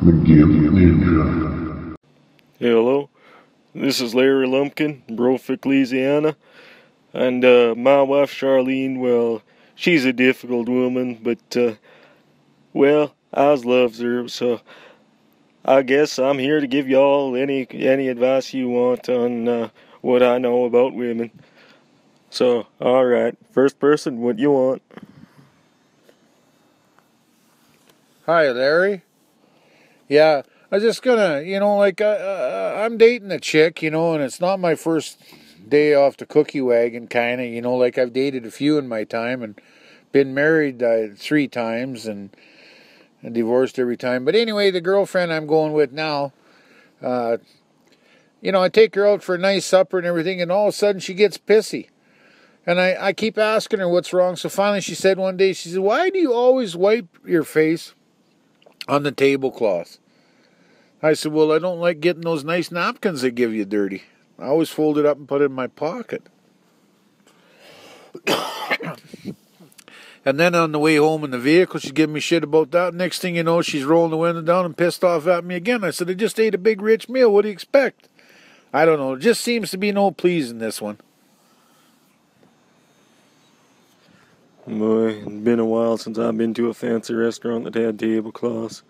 The Gimp Ninja. Hey, hello, this is Larry Lumpkin, Brofick, Louisiana, and my wife Charlene, well, she's a difficult woman, but, well, Oz loves her, so I guess I'm here to give y'all any advice you want on what I know about women. So, alright, first person, what you want? Hi, Larry. Yeah, I was just gonna, I'm dating a chick, and it's not my first day off the cookie wagon, kind of, I've dated a few in my time and been married 3 times and divorced every time. But anyway, the girlfriend I'm going with now, I take her out for a nice supper and everything, and all of a sudden she gets pissy. And I keep asking her what's wrong. So finally she said one day, she said, "Why do you always wipe your face on the tablecloth?" I said, "Well, I don't like getting those nice napkins they give you dirty. I always fold it up and put it in my pocket." And then on the way home in the vehicle, she's giving me shit about that. Next thing you know, she's rolling the window down and pissed off at me again. I said, "I just ate a big rich meal. What do you expect?" I don't know. It just seems to be no pleasing this one. Boy, it's been a while since I've been to a fancy restaurant that had tablecloths.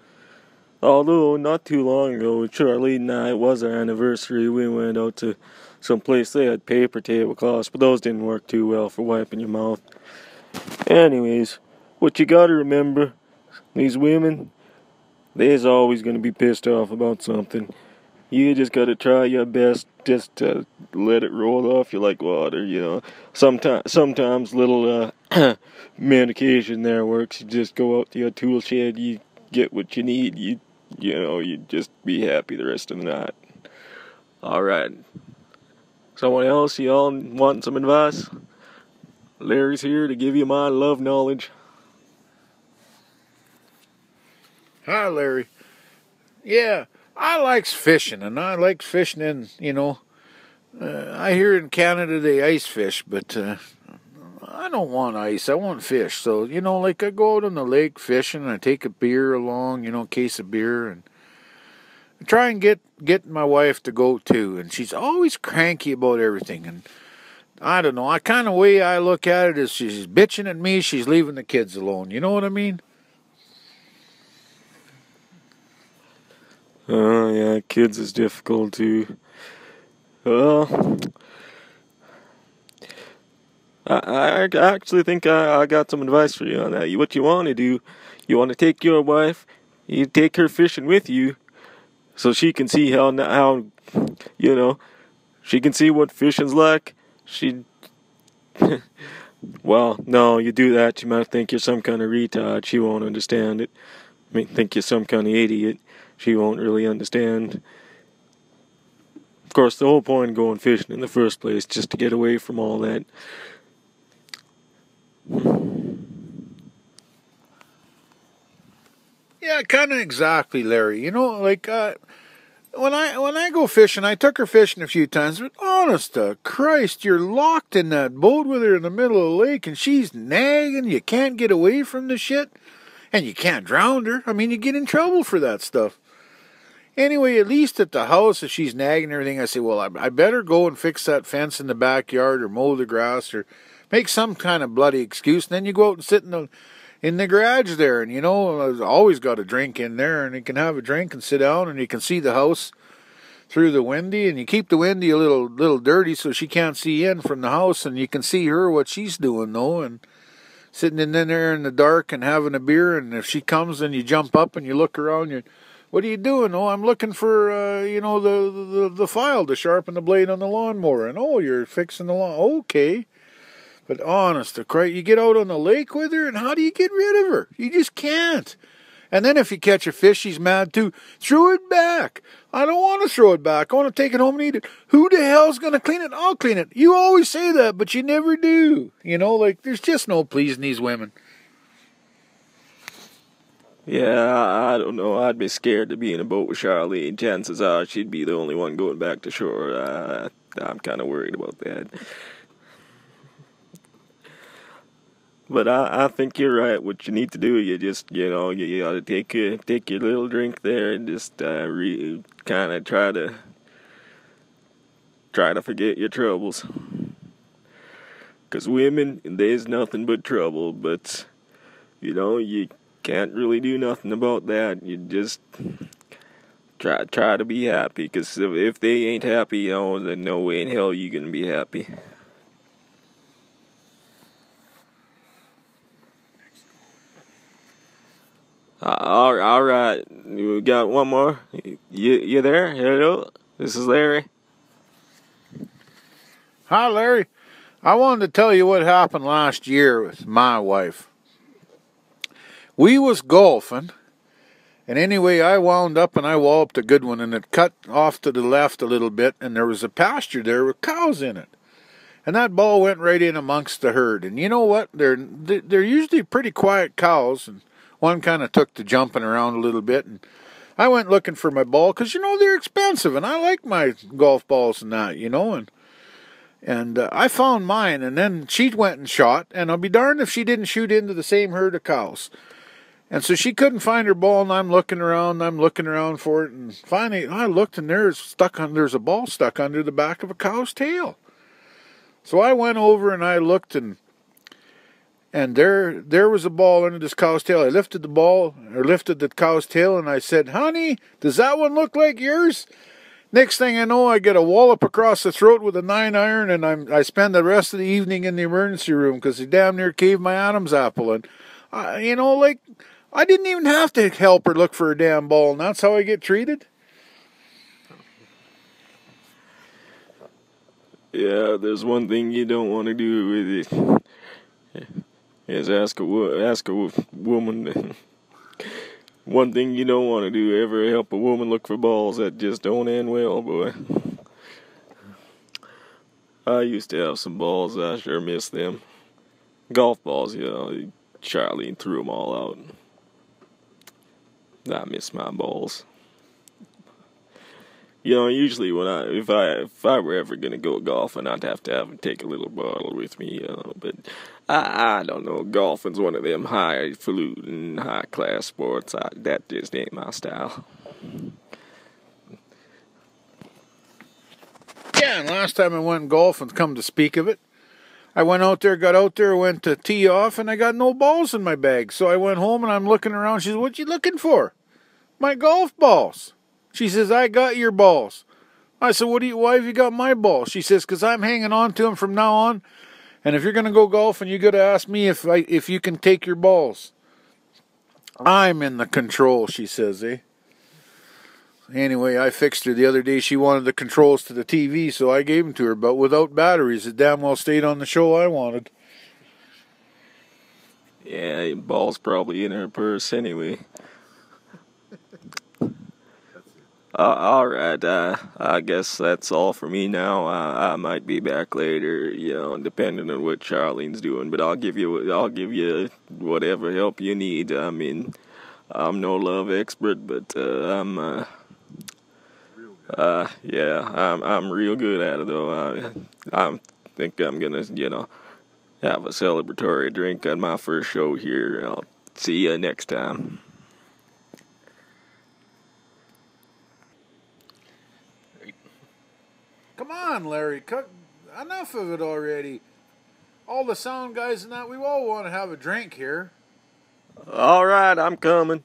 Although, not too long ago, Charlie and I, it was our anniversary, we went out to some place they had paper tablecloths, but those didn't work too well for wiping your mouth. Anyways, what you gotta remember, these women, they's always gonna be pissed off about something. You just gotta try your best just to let it roll off you like water, Sometimes little medication there works. You just go out to your tool shed, you get what you need, you just be happy the rest of the night. Alright. Someone else, y'all want some advice? Larry's here to give you my love knowledge. Hi, Larry. Yeah, I likes fishing, and I like fishing in, I hear in Canada they ice fish, but I don't want ice. I want fish. So, I go out on the lake fishing, and I take a beer along, case of beer, and I try and get my wife to go too. And she's always cranky about everything. And I don't know. Way I look at it is she's bitching at me. She's leaving the kids alone. You know what I mean? Oh, yeah, kids is difficult too. Well, I actually think I got some advice for you on that. What you want to do, you want to take your wife, you take her fishing with you, so she can see how she can see what fishing's like. Well, no, you do that, she might think you're some kind of retard. She won't understand it. Think you're some kind of idiot. She won't really understand. Of course, the whole point of going fishing in the first place is just to get away from all that. Yeah, kind of exactly, Larry. When I go fishing, I took her fishing a few times, but honest to Christ, you're locked in that boat with her in the middle of the lake, and she's nagging. You can't get away from the shit, and you can't drown her. I mean, you get in trouble for that stuff. Anyway, at least at the house, if she's nagging and everything, I say, well, I better go and fix that fence in the backyard or mow the grass or make some kind of bloody excuse. And then you go out and sit in the garage there. And, I've always got a drink in there. And you can have a drink and sit down and you can see the house through the windy. And you keep the windy a little dirty so she can't see in from the house. And you can see her, what she's doing, though. And sitting in there in the dark and having a beer. And if she comes, then you jump up and you look around. What are you doing? "Oh, I'm looking for, the file to sharpen the blade on the lawnmower." And, "Oh, you're fixing the lawn." Okay. But honest to Christ, you get out on the lake with her, and how do you get rid of her? You just can't. And then if you catch a fish, she's mad too. "Throw it back." I don't want to throw it back. I want to take it home and eat it. "Who the hell's going to clean it?" "I'll clean it." You always say that, but you never do. There's just no pleasing these women. Yeah, I don't know. I'd be scared to be in a boat with Charlene. Chances are she'd be the only one going back to shore. I'm kind of worried about that. But I think you're right. What you need to do, you just, you ought to take your little drink there and just kind of try to forget your troubles. 'Cause women, there's nothing but trouble. But you can't really do nothing about that. You just try to be happy. 'Cause if they ain't happy, then no way in hell you gonna be happy. All right. We got one more. You there? Hello? This is Larry. Hi, Larry. I wanted to tell you what happened last year with my wife. We was golfing, and anyway, I wound up and I walloped a good one, and it cut off to the left a little bit, and there was a pasture there with cows in it. And that ball went right in amongst the herd. And you know what? They're usually pretty quiet cows, and one kind of took to jumping around a little bit. And I went looking for my ball because, they're expensive, and I like my golf balls and that, And I found mine, and then she went and shot, and I'll be darned if she didn't shoot into the same herd of cows. And so she couldn't find her ball, and I'm looking around for it, and finally I looked, and there's a ball stuck under the back of a cow's tail. So I went over and I looked, and there was a ball under this cow's tail. I lifted the cow's tail, and I said, "Honey, does that one look like yours?" Next thing I know, I get a wallop across the throat with a 9-iron, and I spend the rest of the evening in the emergency room because he damn near caved my Adam's apple. And I didn't even have to help her look for a damn ball, and that's how I get treated. Yeah, there's one thing you don't want to do with it. Is ask a woman. One thing you don't want to do, ever help a woman look for balls that just don't end well, boy. I used to have some balls, I sure miss them. Golf balls, Charlene threw them all out. I miss my balls. Usually if I were ever gonna go golfing, I'd have to take a little bottle with me, but I don't know. Golfing's one of them highfalutin, high class sports. That just ain't my style. Yeah, and last time I went golfing, come to speak of it, I went out there, went to tee off, and I got no balls in my bag. So I went home and I'm looking around. She says, "What you looking for?" "My golf balls." She says, "I got your balls." I said, "Why have you got my balls?" She says, "'Cause I'm hanging on to them from now on. And if you're going to go golfing, you got to ask me if you can take your balls." I'm in the control, she says, eh? Anyway, I fixed her the other day. She wanted the controls to the TV, so I gave them to her. But without batteries, it damn well stayed on the show I wanted. Yeah, ball's probably in her purse anyway. All right, I guess that's all for me now. I might be back later, depending on what Charlene's doing. But I'll give you whatever help you need. I mean, I'm no love expert, but I'm real good at it though. I think I'm gonna, have a celebratory drink on my first show here. I'll see you next time. Come on, Larry, enough of it already. All the sound guys and that, we all want to have a drink here. All right, I'm coming.